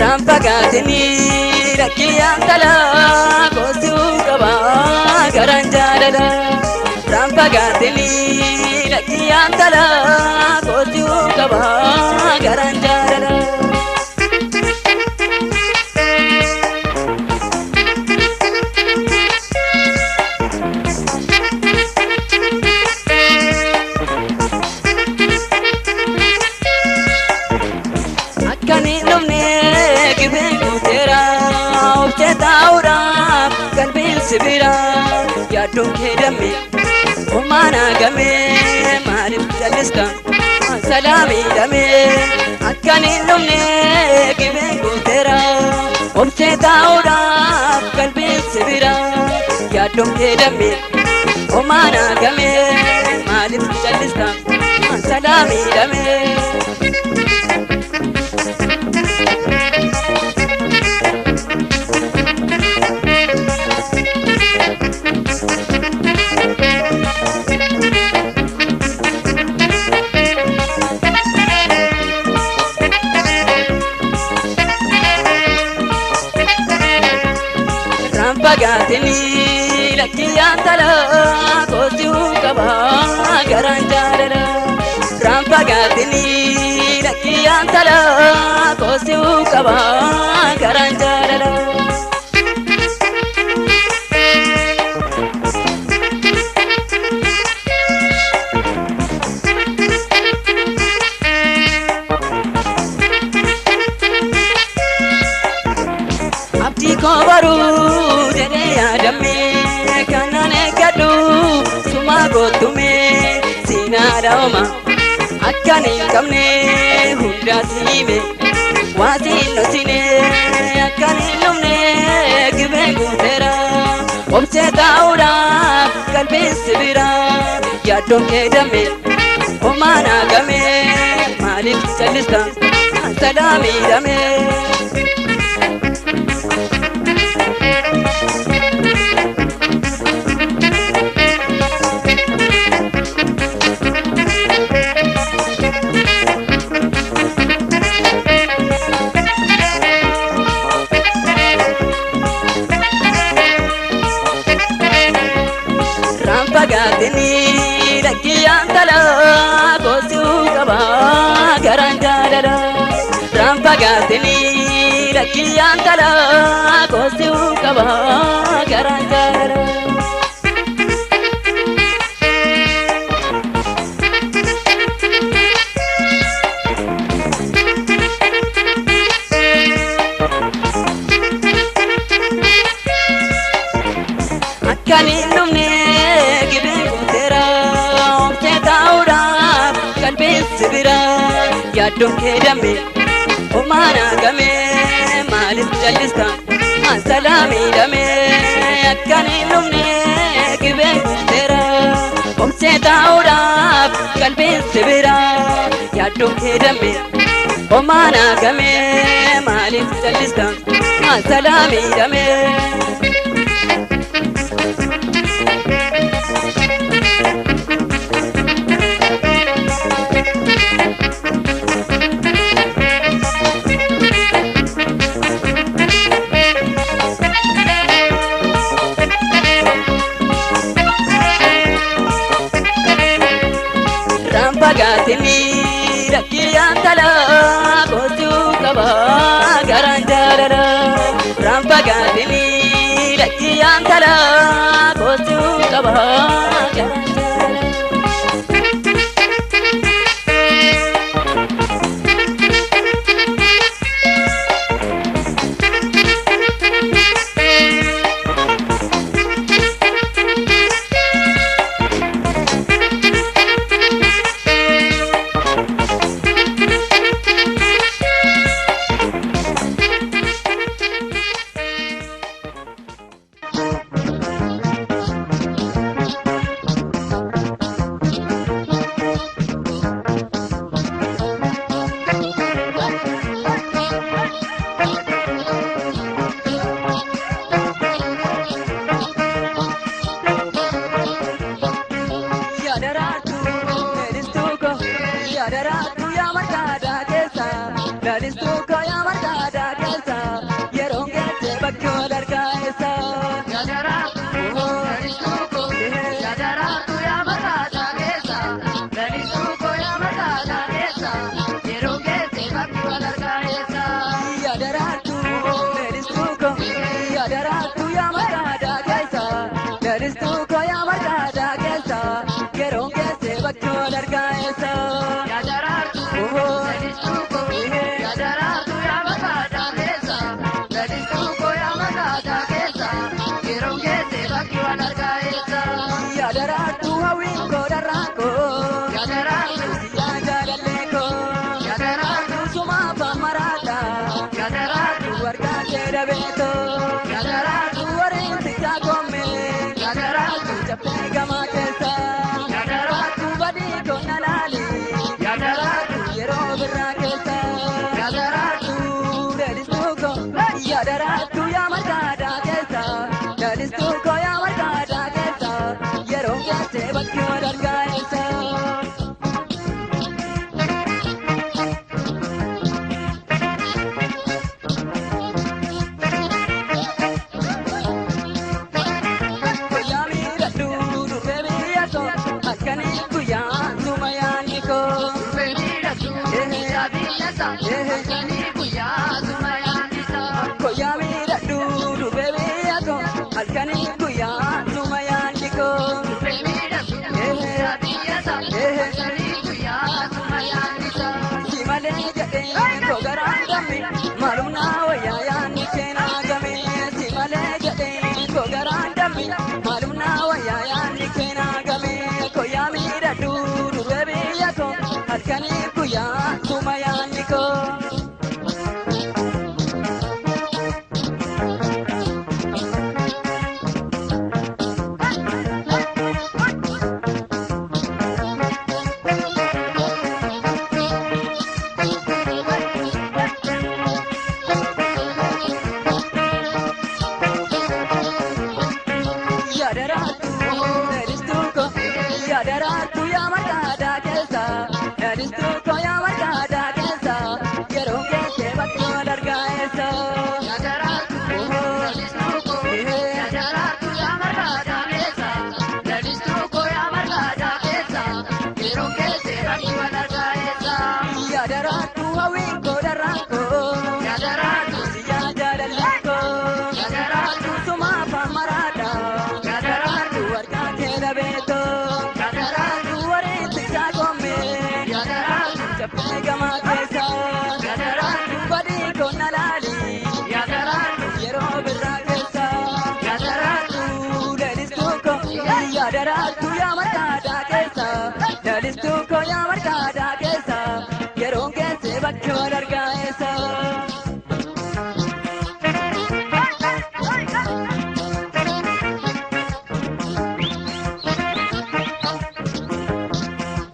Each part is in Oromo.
Rampagaatini rakkiyaan talaa koosuu qabaa garaan jaalala. Rampagaatini rakkiyaan talaa koosuu qabaa garaan jaalala. Akkani dhumne gibeen guuteera objeetaawudha qalbiin sibira yaaddoon kee damme homaan hagame maaliif jallista salaamii dhame. Akkani dhumne gibeen guuteera objeetaawudha qalbiin sibira yaaddoon kee damme homaan hagame maaliif jallista salaamii dhame. Rampagaatini rakkiyaan talaa koosuu qabaa garaan jaalala. Rampagaatini rakkiyaan talaa koosuu qabaa garaan jaalala. Abdii koo baruu jedhee yaadame kanan eeggadhu suma gootume siinaadha hooma akkan hin qabne hundaas hime waatiin dhosine akkan hin dhumne gibeen guuteera objeetaawudha qalbiin sibira yaaddoon kee damme homaan hagame maaliif jallista salaamii dhame. Rampagaatini rakkiyaan talaa koosuu qabaa garaan jaalala. Rampagaatini rakkiyaan talaa koosuu qabaa garaan jaalala. Akkani dhumne gibeen guuteera objeetaawudha qalbiin sibira yaaddoon kee damme homaan hagame maaliif jallista salaamii dhame. Akkani dhumne gibeen guuteera objeetaawudha qalbiin sibira yaaddoon kee damme homaan hagame maaliif jallista salaamii dhame. Rampagaatini rakkiyaan talaa koosuu qabaa garaan jaalala. Rampagaatini rakkiyaan talaa koosuu qabaa garaan jaalala. lalistuu kooyaa margaadhaa keessa yeroon geesse bakki wal argaa eessa. Yadaraatu lalistuu koo yadaraatu yaa margaadhaa keessa lalistuu koo yaa margaadhaa keessa yeroon geesse bakki wal argaa eessa. Yadaraatu lalistuu koo yadaraatu yaa margaadhaa keessa lalistuu kooyaa margaadhaa keessa yeroon geesse bakki wal argaa eessa. Yadaraatu lalistuu koo yadaraatu yaa margaadhaa keessa lalistuu koo yaa margaadhaa keessa yeroon geesse bakki wal argaa eessa. Yadaraatu hawwiin koo darraa koo Yadaraatu yaa jaalallee koo yadaraatu sumaa faamaraadha yadaraatu wargaa kee dhabeetoo yadaraatu warreen sitaa koommee yadaraatu jabbee gamaa keessa yadaraatu badii konna laali yadaraatu yeroo birraa keessa yadaraatu lalistuu koo yadaraatu yaa margaadhaa keessa lalistuu koo yaa margaadhaa keessa yeroo geesse bakki wal argaa eessa. Guyyaa miidhagduu durbee biyya koo halkanii guyyaa suma yaadni koo. durbee miidhagduu biyya biyyasa halkanii guyyaa suma yaadisa. Guyyaa miidhagduu durbee biyya koo halkanii guyyaa suma yaadni koo. durbee miidhagduu biyya biyyasa halkanii guyyaa suma yaadisa. Si malee jedhee koo garaan gamme maalum naa wayyaa yaadni keenaa game. Si malee jedhee koo garaan gamme maalum naa wayyaa yaadni keenaa game. Guyyaa miidhagduu durbee biyya koo halkanii guyyaa suma yaadni koo. Yadaraatu lalistuu koo yadaraatu yaa margaadhaa keessa lalistuu koo yaa margaadhaa keessa yeroo geesse bakki wal argaa eessa. Yadaraatu lalistuu koo yadaraatu yaa margaadhaa keessa lalistuu koo yaa margaadhaa keessa yeroo geesse bakki wal argaa eessa. Yadaraatu hawwiin koo darraa koo Yadaraatu yaa jaalallee koo yadaraatu sumaa faamaraadha yadaraatu wargaa kee dhabeetoo yadaraatu warreen sitaa koommee yadaraatu jabbee gamaa keessa yadaraatu badii konna laali yadaraatu yeroo birraa keessa. yadaraatu Lalistuu koo yadaraatu yaa margaadhaa keessa lalistuu koo yaa margaadhaa keessa yeroon geesse bakki wal argaa eessa.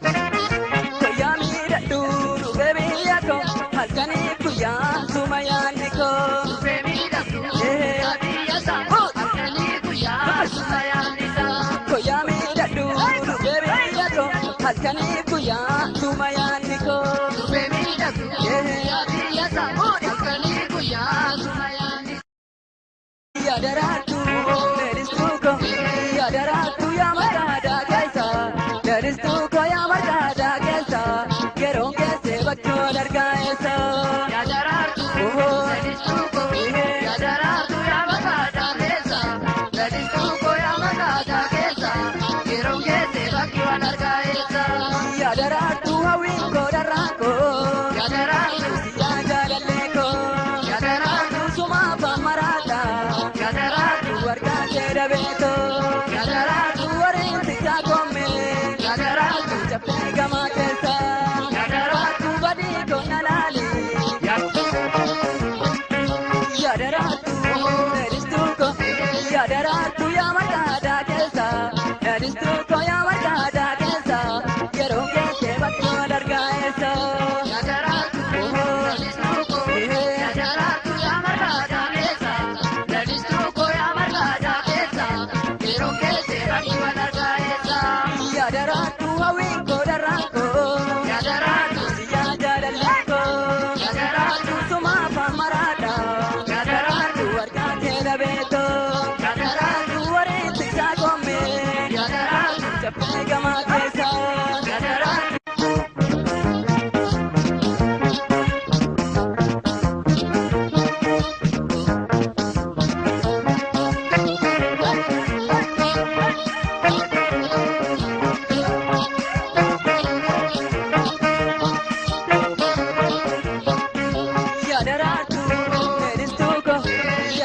Guyyaa miidhagduu durbee biyya koo halkanii guyyaa suma yaadni koo. durbee miidhagduu biyya biyyasa halkanii guyyaa suma yaadisa. Guyyaa miidhagduu durbee biyya koo halkanii guyyaa suma yaadni koo. durbee miidhagduu biyya biyyasa halkanii guyyaa suma yaadisa. Yadaraatu lalistuu koo yadaraatu yaa margaadhaa keessa lalistuu koo yaa margaadhaa keessa yeroon geesse bakki wal argaa eessa. Yadaraatu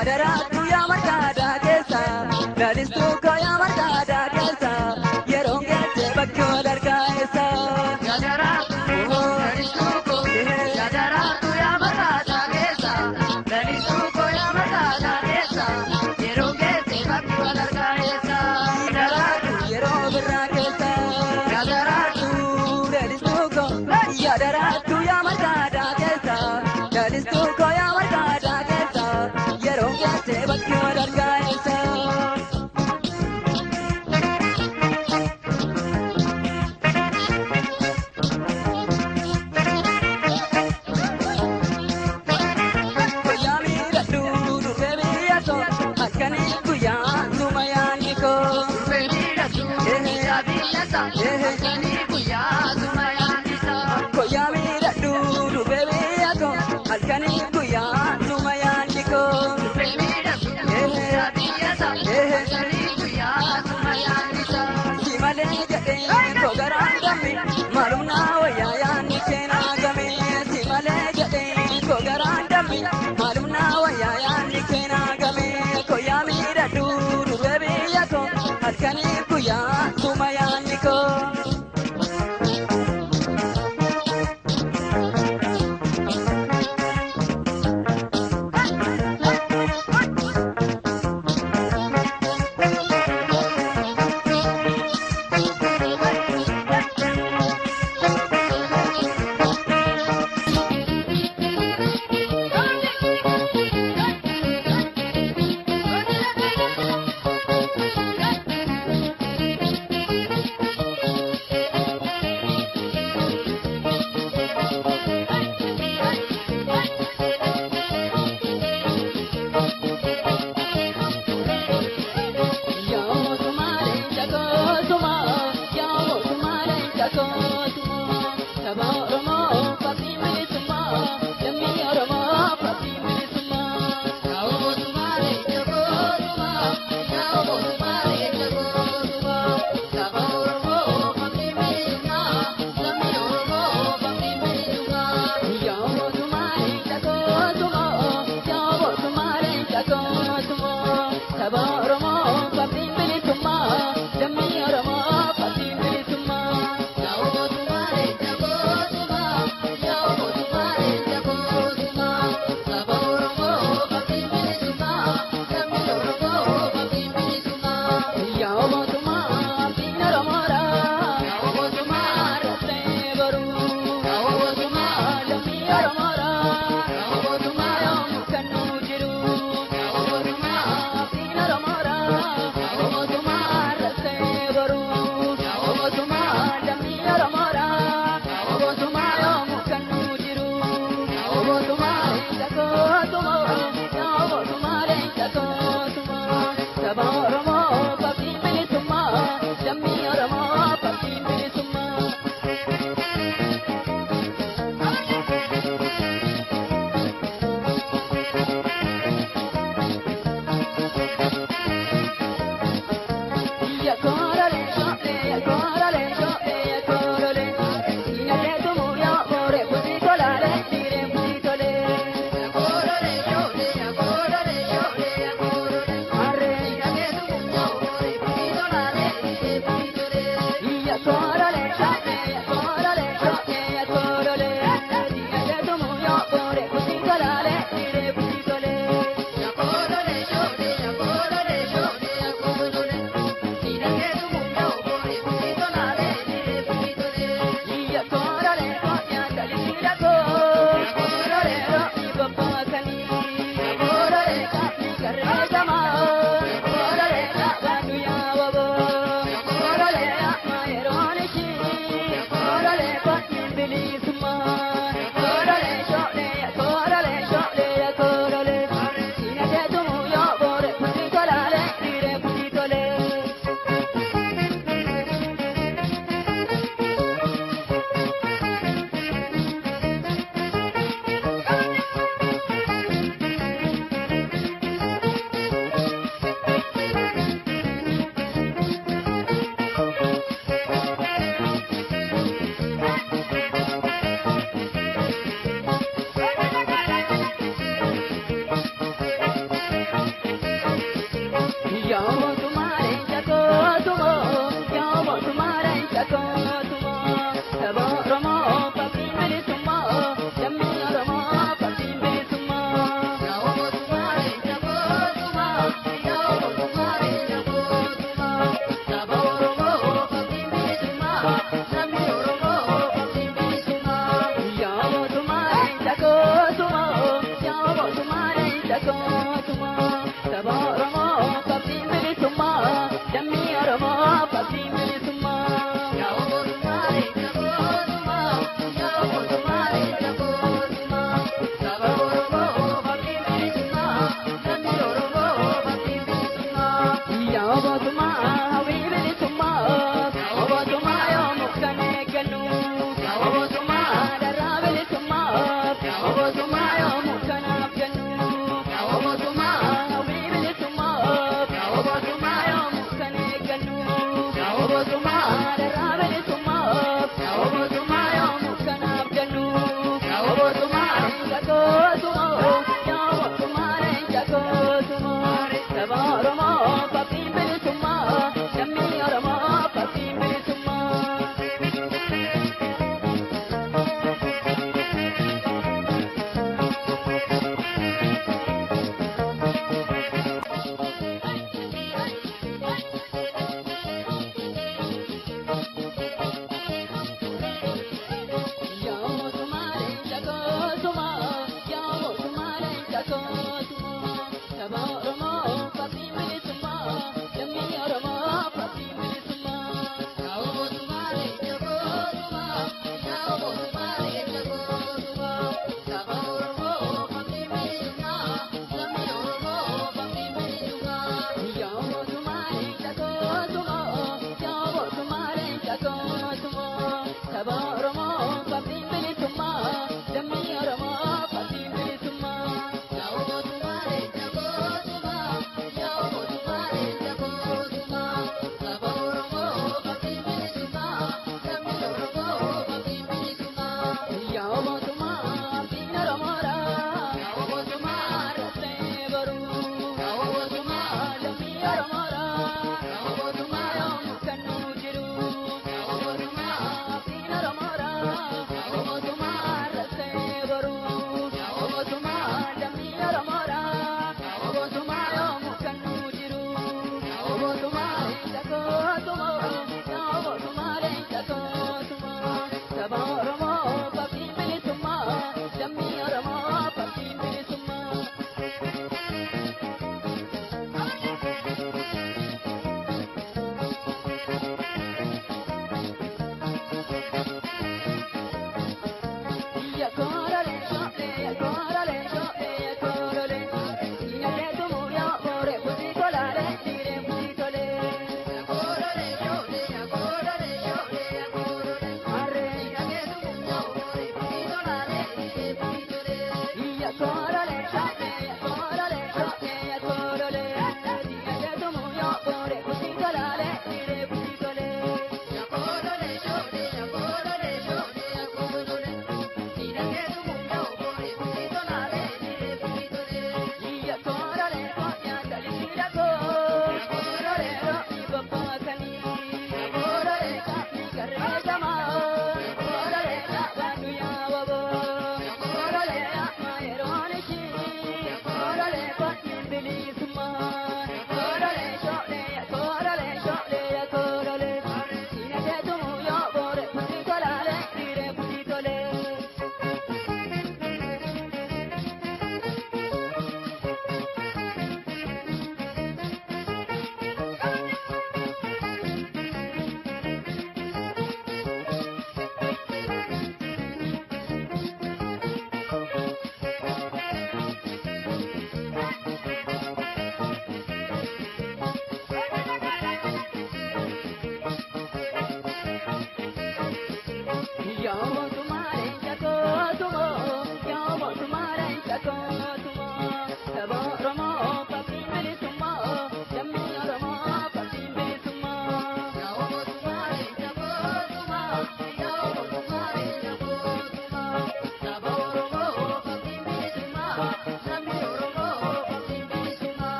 yaadaraatu yaa marqaadaa keessa lalistuu koo yaa marqaadaa keessa yeroon geesse bakki wal argaa eessa. Yaadaraatu lalistuu koo yaadaraatu yaa marqaadaa keessa lalistuu koo yaa marqaadaa keessa yeroon geesse bakki wal argaa eessa. Yaadaraatu yeroo birraa keessa yaadaraatu lalistuu koo yaadaraatu yaa marqaadaa keessa lalistuu koo yaa marqaadaa keessa yeroon geesse bakki wal argaa eessa.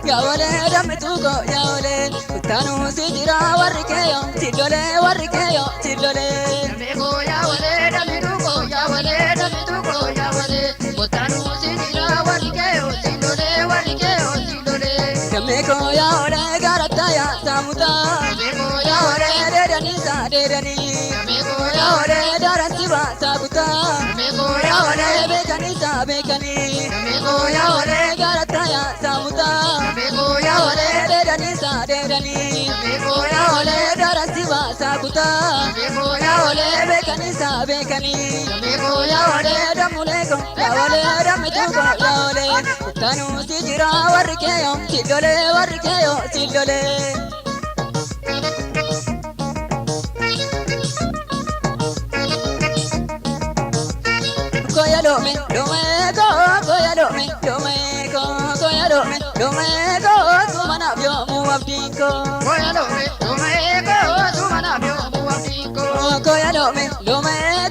yaole damituko yaole utanu sijira warikeyo tidole Dameko yaole damituko yaole Botanu sijira warikeyo tidole dameko yaole garataya samuta Dameko yaole yaole derani Dameko yaole darasiba sabuta Dameko yaole yaole bekani Dameko yaole garataya samuta Dameko yaole yaole derani Dameko yaole darasiba sabuta Dameko yaole bekani Dameko yaole damuleko yaole damituko yaole utanu sijira warikeyo tidole Koyalome, domeko, tumana vyo muabdinko. Koyalome, domeko, tumana vyo muabdinko. Koyalome, domeko,